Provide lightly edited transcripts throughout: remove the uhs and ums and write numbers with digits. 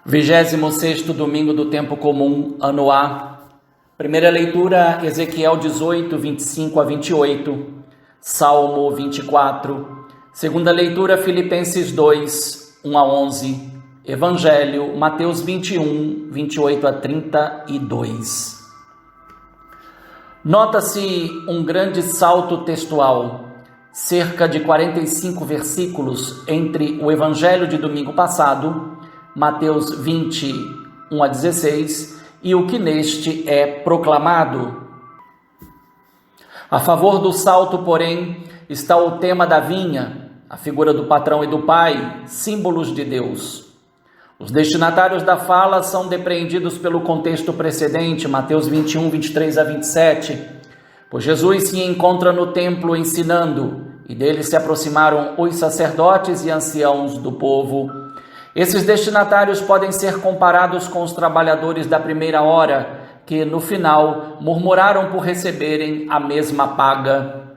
26º domingo do tempo comum, ano A. Primeira leitura, Ezequiel 18, 25 a 28, Salmo 24. Segunda leitura, Filipenses 2, 1 a 11, Evangelho, Mateus 21, 28 a 32. Nota-se um grande salto textual, cerca de 45 versículos entre o Evangelho de domingo passado, Mateus 20, 1 a 16, e o que neste é proclamado. A favor do salto, porém, está o tema da vinha, a figura do patrão e do pai, símbolos de Deus. Os destinatários da fala são depreendidos pelo contexto precedente, Mateus 21, 23 a 27, pois Jesus se encontra no templo ensinando, e dele se aproximaram os sacerdotes e anciãos do povo. Esses destinatários podem ser comparados com os trabalhadores da primeira hora, que no final murmuraram por receberem a mesma paga.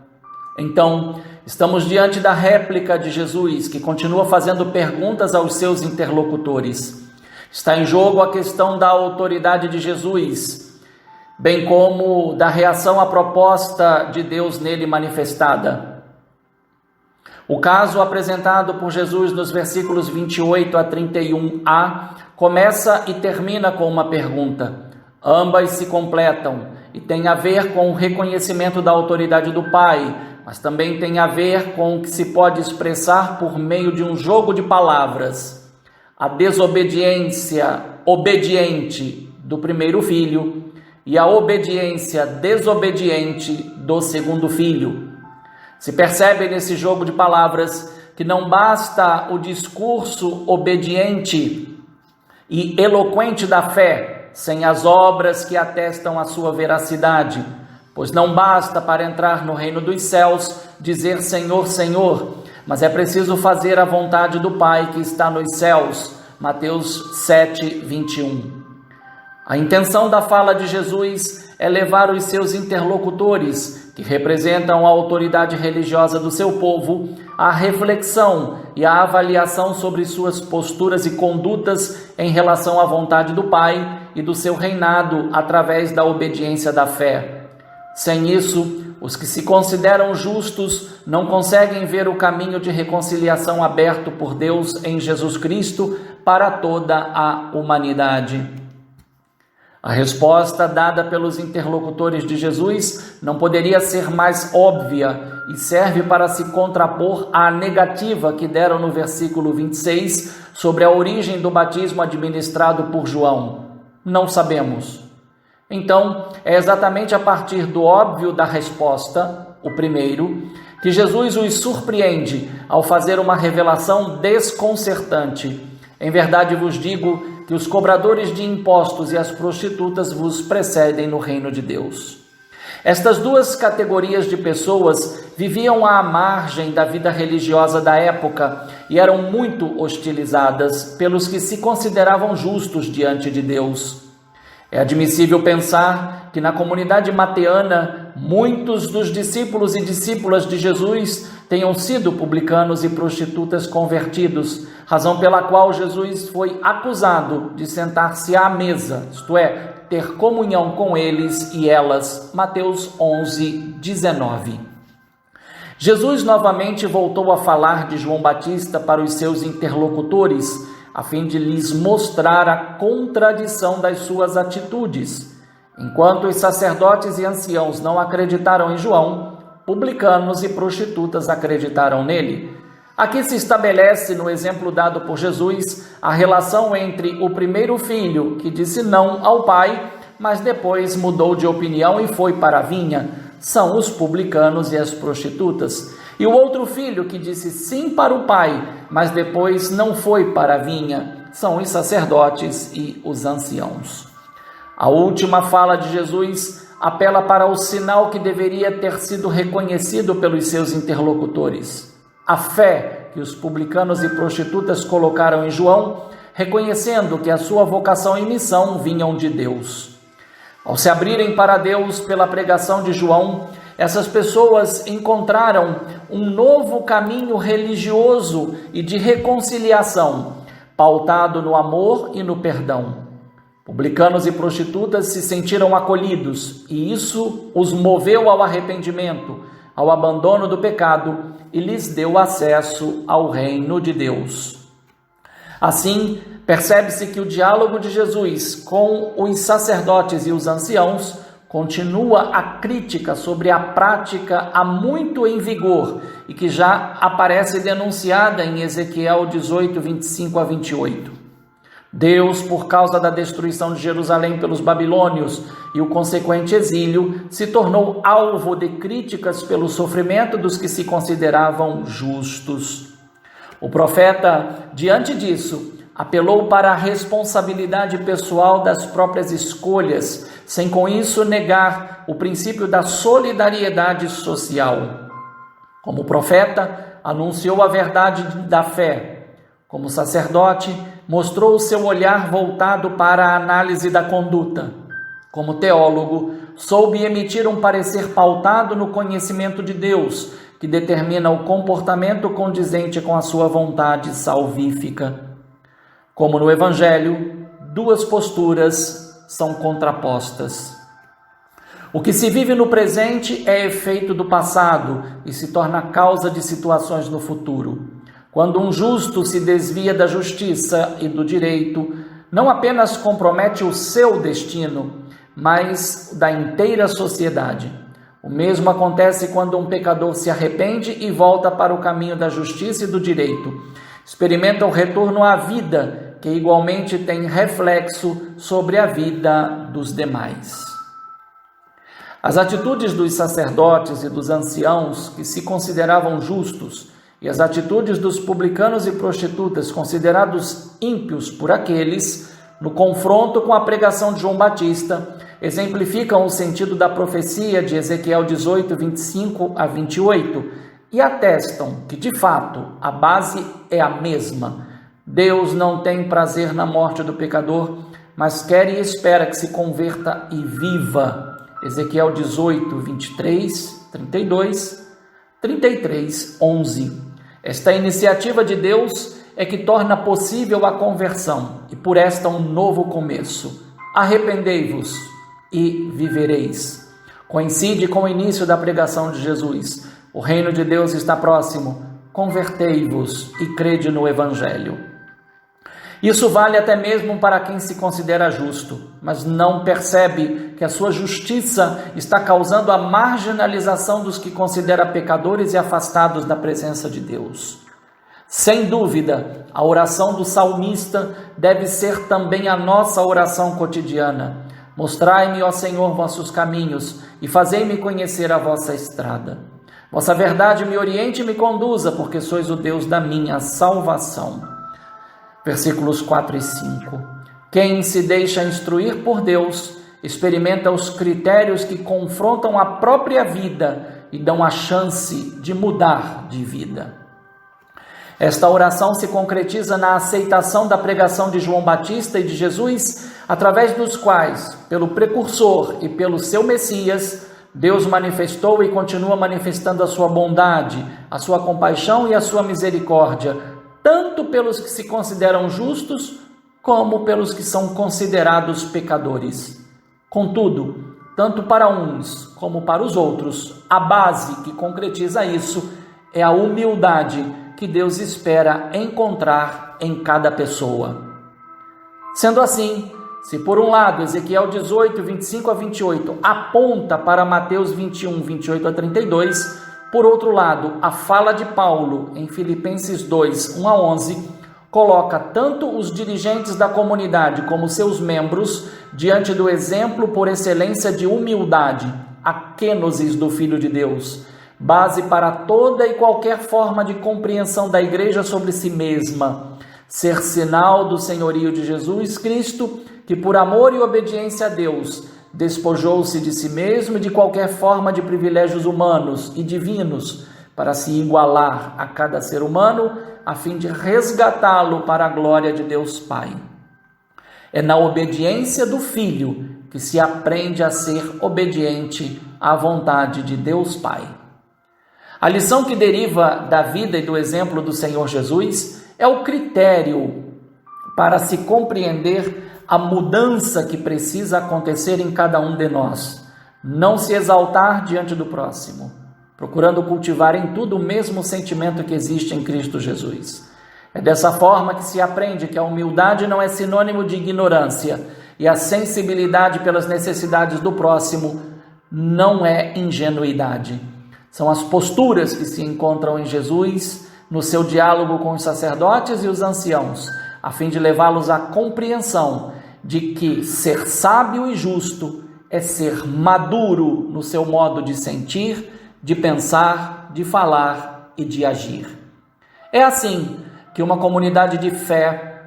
Então, estamos diante da réplica de Jesus, que continua fazendo perguntas aos seus interlocutores. Está em jogo a questão da autoridade de Jesus, bem como da reação à proposta de Deus nele manifestada. O caso apresentado por Jesus nos versículos 28 a 31a começa e termina com uma pergunta. Ambas se completam e têm a ver com o reconhecimento da autoridade do Pai, mas também tem a ver com o que se pode expressar por meio de um jogo de palavras. A desobediência obediente do primeiro filho e a obediência desobediente do segundo filho. Se percebe nesse jogo de palavras que não basta o discurso obediente e eloquente da fé, sem as obras que atestam a sua veracidade, pois não basta para entrar no reino dos céus dizer Senhor, Senhor, mas é preciso fazer a vontade do Pai que está nos céus, Mateus 7, 21. A intenção da fala de Jesus é levar os seus interlocutores, que representam a autoridade religiosa do seu povo, à reflexão e à avaliação sobre suas posturas e condutas em relação à vontade do Pai e do seu reinado através da obediência da fé. Sem isso, os que se consideram justos não conseguem ver o caminho de reconciliação aberto por Deus em Jesus Cristo para toda a humanidade. A resposta dada pelos interlocutores de Jesus não poderia ser mais óbvia e serve para se contrapor à negativa que deram no versículo 26 sobre a origem do batismo administrado por João. Não sabemos. Então, é exatamente a partir do óbvio da resposta, o primeiro, que Jesus os surpreende ao fazer uma revelação desconcertante. Em verdade vos digo que os cobradores de impostos e as prostitutas vos precedem no reino de Deus. Estas duas categorias de pessoas viviam à margem da vida religiosa da época e eram muito hostilizadas pelos que se consideravam justos diante de Deus. É admissível pensar que na comunidade mateana, muitos dos discípulos e discípulas de Jesus tenham sido publicanos e prostitutas convertidos, razão pela qual Jesus foi acusado de sentar-se à mesa, isto é, ter comunhão com eles e elas. Mateus 11, 19. Jesus novamente voltou a falar de João Batista para os seus interlocutores, a fim de lhes mostrar a contradição das suas atitudes. Enquanto os sacerdotes e anciãos não acreditaram em João, publicanos e prostitutas acreditaram nele. Aqui se estabelece, no exemplo dado por Jesus, a relação entre o primeiro filho, que disse não ao pai, mas depois mudou de opinião e foi para a vinha. São os publicanos e as prostitutas. E o outro filho, que disse sim para o pai, mas depois não foi para a vinha. São os sacerdotes e os anciãos. A última fala de Jesus apela para o sinal que deveria ter sido reconhecido pelos seus interlocutores. A fé que os publicanos e prostitutas colocaram em João, reconhecendo que a sua vocação e missão vinham de Deus. Ao se abrirem para Deus pela pregação de João, essas pessoas encontraram um novo caminho religioso e de reconciliação, pautado no amor e no perdão. Publicanos e prostitutas se sentiram acolhidos e isso os moveu ao arrependimento, ao abandono do pecado e lhes deu acesso ao reino de Deus. Assim, percebe-se que o diálogo de Jesus com os sacerdotes e os anciãos continua a crítica sobre a prática há muito em vigor e que já aparece denunciada em Ezequiel 18, 25 a 28. Deus, por causa da destruição de Jerusalém pelos babilônios e o consequente exílio, se tornou alvo de críticas pelo sofrimento dos que se consideravam justos. O profeta, diante disso, apelou para a responsabilidade pessoal das próprias escolhas, sem com isso negar o princípio da solidariedade social. Como profeta, anunciou a verdade da fé. Como sacerdote, mostrou o seu olhar voltado para a análise da conduta. Como teólogo, soube emitir um parecer pautado no conhecimento de Deus, que determina o comportamento condizente com a sua vontade salvífica. Como no Evangelho, duas posturas são contrapostas. O que se vive no presente é efeito do passado e se torna causa de situações no futuro. Quando um justo se desvia da justiça e do direito, não apenas compromete o seu destino, mas da inteira sociedade. O mesmo acontece quando um pecador se arrepende e volta para o caminho da justiça e do direito. Experimenta o retorno à vida, que igualmente tem reflexo sobre a vida dos demais. As atitudes dos sacerdotes e dos anciãos, que se consideravam justos, e as atitudes dos publicanos e prostitutas, considerados ímpios por aqueles, no confronto com a pregação de João Batista, exemplificam o sentido da profecia de Ezequiel 18, 25 a 28, e atestam que, de fato, a base é a mesma. Deus não tem prazer na morte do pecador, mas quer e espera que se converta e viva. Ezequiel 18, 23, 32, 33, 11. Esta iniciativa de Deus é que torna possível a conversão e por esta um novo começo. Arrependei-vos e vivereis. Coincide com o início da pregação de Jesus. O reino de Deus está próximo. Convertei-vos e crede no Evangelho. Isso vale até mesmo para quem se considera justo, mas não percebe que a sua justiça está causando a marginalização dos que considera pecadores e afastados da presença de Deus. Sem dúvida, a oração do salmista deve ser também a nossa oração cotidiana. Mostrai-me, ó Senhor, vossos caminhos e fazei-me conhecer a vossa estrada. Vossa verdade me oriente e me conduza, porque sois o Deus da minha salvação. Versículos 4 e 5. Quem se deixa instruir por Deus, experimenta os critérios que confrontam a própria vida e dão a chance de mudar de vida. Esta oração se concretiza na aceitação da pregação de João Batista e de Jesus, através dos quais, pelo precursor e pelo seu Messias, Deus manifestou e continua manifestando a sua bondade, a sua compaixão e a sua misericórdia, tanto pelos que se consideram justos, como pelos que são considerados pecadores. Contudo, tanto para uns como para os outros, a base que concretiza isso é a humildade que Deus espera encontrar em cada pessoa. Sendo assim, se por um lado Ezequiel 18, 25 a 28 aponta para Mateus 21, 28 a 32, por outro lado, a fala de Paulo em Filipenses 2, 1 a 11, coloca tanto os dirigentes da comunidade como seus membros diante do exemplo por excelência de humildade, a kenosis do Filho de Deus, base para toda e qualquer forma de compreensão da igreja sobre si mesma, ser sinal do senhorio de Jesus Cristo, que por amor e obediência a Deus, despojou-se de si mesmo e de qualquer forma de privilégios humanos e divinos para se igualar a cada ser humano, a fim de resgatá-lo para a glória de Deus Pai. É na obediência do Filho que se aprende a ser obediente à vontade de Deus Pai. A lição que deriva da vida e do exemplo do Senhor Jesus é o critério para se compreender a mudança que precisa acontecer em cada um de nós. Não se exaltar diante do próximo, procurando cultivar em tudo o mesmo sentimento que existe em Cristo Jesus. É dessa forma que se aprende que a humildade não é sinônimo de ignorância e a sensibilidade pelas necessidades do próximo não é ingenuidade. São as posturas que se encontram em Jesus no seu diálogo com os sacerdotes e os anciãos, a fim de levá-los à compreensão de que ser sábio e justo é ser maduro no seu modo de sentir, de pensar, de falar e de agir. É assim que numa comunidade de fé,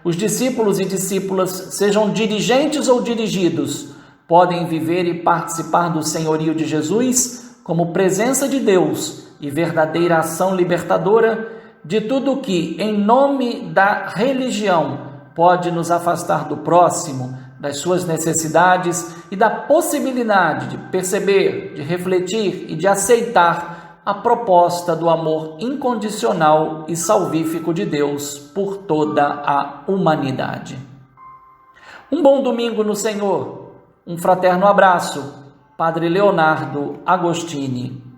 os discípulos e discípulas, sejam dirigentes ou dirigidos, podem viver e participar do senhorio de Jesus como presença de Deus e verdadeira ação libertadora de tudo que, em nome da religião, pode nos afastar do próximo, das suas necessidades e da possibilidade de perceber, de refletir e de aceitar a proposta do amor incondicional e salvífico de Deus por toda a humanidade. Um bom domingo no Senhor, um fraterno abraço, Padre Leonardo Agostini.